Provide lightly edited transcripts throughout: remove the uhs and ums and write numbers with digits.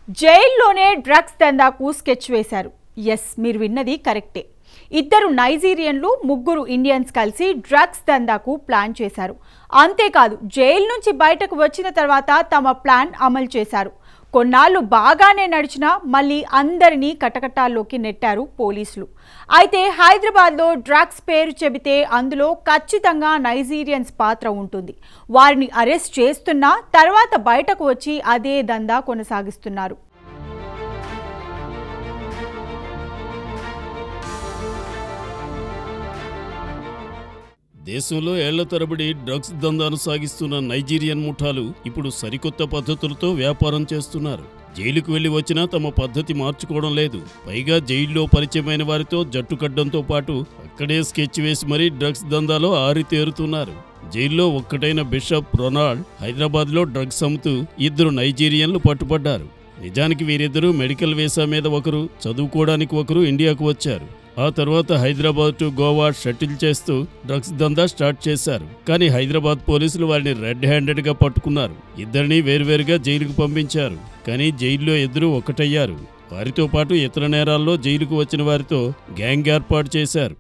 జైల్లోనే drugs దందాకు sketch వేశారు. Yes, మీరు విన్నది కరెక్టే. ఇద్దరు నైజీరియన్లు, ముగ్గురు ఇండియన్స్ కలిసి డ్రగ్స్ దందాకు ప్లాన్ చేశారు. అంతేకాదు, జైలు నుంచి బయటకు వచ్చిన తర్వాత తమ ప్లాన్ అమలు చేశారు. కొన్నాళ్ళు బాగానే నడిచినా మళ్ళీ అందరినీ కటకటాల్లోకి నెట్టారు పోలీసులు. అయితే హైదరాబాద్లో డ్రగ్స్ పేరు చెబితే అందులో ఖచ్చితంగా నైజీరియన్స్ పాత్ర ఉంటుంది. వారిని అరెస్ట్ చేస్తున్నా తర్వాత బయటకు వచ్చి అదే దందా కొనసాగిస్తున్నారు. దేశంలో ఏళ్ల తరబడి డ్రగ్స్ దందాను సాగిస్తున్న నైజీరియన్ ముఠాలు ఇప్పుడు సరికొత్త పద్ధతులతో వ్యాపారం చేస్తున్నారు. జైలుకు వెళ్లి వచ్చినా తమ పద్ధతి మార్చుకోవడం లేదు. పైగా జైల్లో పరిచయమైన వారితో జట్టు కట్టడంతో పాటు అక్కడే స్కెచ్ వేసి మరీ డ్రగ్స్ దందాలో ఆరితేరుతున్నారు. జైల్లో ఒక్కటైన బిషప్ రొనాల్డ్ హైదరాబాద్లో డ్రగ్స్ అమ్ముతూ ఇద్దరు నైజీరియన్లు పట్టుబడ్డారు. నిజానికి వీరిద్దరూ మెడికల్ వీసా మీద ఒకరు, చదువుకోవడానికి ఒకరు ఇండియాకు వచ్చారు. ఆ తర్వాత హైదరాబాద్ టు గోవా షటిల్ చేస్తూ డ్రగ్స్ దందా స్టార్ట్ చేశారు. కానీ హైదరాబాద్ పోలీసులు వారిని రెడ్ హ్యాండెడ్గా పట్టుకున్నారు. ఇద్దరిని వేరువేరుగా జైలుకు పంపించారు. కానీ జైల్లో ఇద్దరు ఒకటయ్యారు. వారితో పాటు ఇతర నేరాల్లో జైలుకు వచ్చిన వారితో గ్యాంగ్ ఏర్పాటు చేశారు.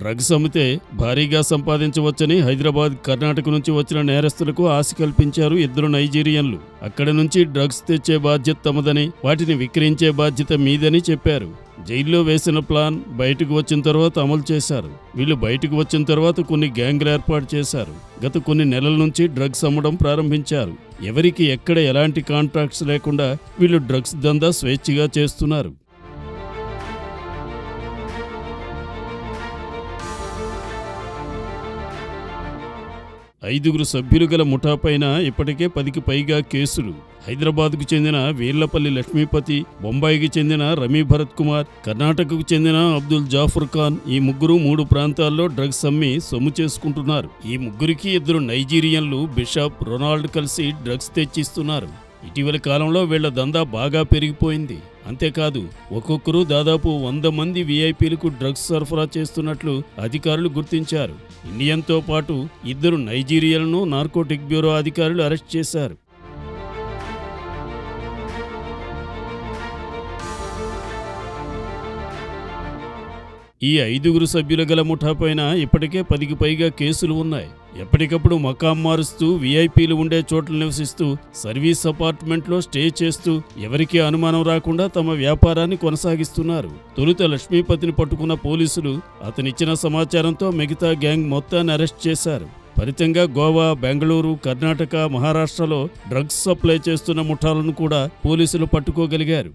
డ్రగ్స్ అమ్మితే భారీగా సంపాదించవచ్చని హైదరాబాద్, కర్ణాటక నుంచి వచ్చిన నేరస్తులకు ఆశ కల్పించారు ఇద్దరు నైజీరియన్లు. అక్కడి నుంచి డ్రగ్స్ తెచ్చే బాధ్యత తమదని, వాటిని విక్రయించే బాధ్యత మీదని చెప్పారు. జైల్లో వేసిన ప్లాన్ బయటకు వచ్చిన తర్వాత అమలు చేశారు. వీళ్ళు బయటకు వచ్చిన తర్వాత కొన్ని గ్యాంగ్లు ఏర్పాటు చేశారు. గత కొన్ని నెలల నుంచి డ్రగ్స్ అమ్మడం ప్రారంభించారు. ఎవరికి ఎక్కడ ఎలాంటి కాంట్రాక్ట్స్ లేకుండా వీళ్ళు డ్రగ్స్ దందా స్వేచ్ఛగా చేస్తున్నారు. 5 సభ్యులు గల ముఠాపైన ఇప్పటికే 10కి పైగా కేసులు. హైదరాబాద్కు చెందిన వీర్లపల్లి లక్ష్మీపతి, బొంబాయికి చెందిన రమీ భరత్ కుమార్, కర్ణాటకకు చెందిన అబ్దుల్ జాఫర్ ఖాన్, ఈ ముగ్గురు 3 ప్రాంతాల్లో డ్రగ్స్ అమ్మి సొమ్ము చేసుకుంటున్నారు. ఈ ముగ్గురికి ఇద్దరు నైజీరియన్లు బిషప్, రొనాల్డ్ కలిసి డ్రగ్స్ తెచ్చిస్తున్నారు. ఇటీవల కాలంలో వీళ్ల దందా బాగా పెరిగిపోయింది. అంతేకాదు, ఒక్కొక్కరు దాదాపు 100 మంది వీఐపీలకు డ్రగ్స్ సరఫరా చేస్తున్నట్లు అధికారులు గుర్తించారు. ఇండియన్తో పాటు ఇద్దరు నైజీరియాలను నార్కోటిక్ బ్యూరో అధికారులు అరెస్ట్ చేశారు. ఈ 5 సభ్యుల గల ముఠాపైన ఇప్పటికే 10కి పైగా కేసులు ఉన్నాయి. ఎప్పటికప్పుడు మకాం మారుస్తూ, వీఐపీలు ఉండే చోట్ల నివసిస్తూ, సర్వీస్ అపార్ట్మెంట్లో స్టే చేస్తూ ఎవరికీ అనుమానం రాకుండా తమ వ్యాపారాన్ని కొనసాగిస్తున్నారు. తొలుత లక్ష్మీపతిని పట్టుకున్న పోలీసులు అతనిచ్చిన సమాచారంతో మిగతా గ్యాంగ్ మొత్తాన్ని అరెస్ట్ చేశారు. ఫలితంగా గోవా, బెంగళూరు, కర్ణాటక, మహారాష్ట్రలో డ్రగ్స్ సప్లై చేస్తున్న ముఠాలను కూడా పోలీసులు పట్టుకోగలిగారు.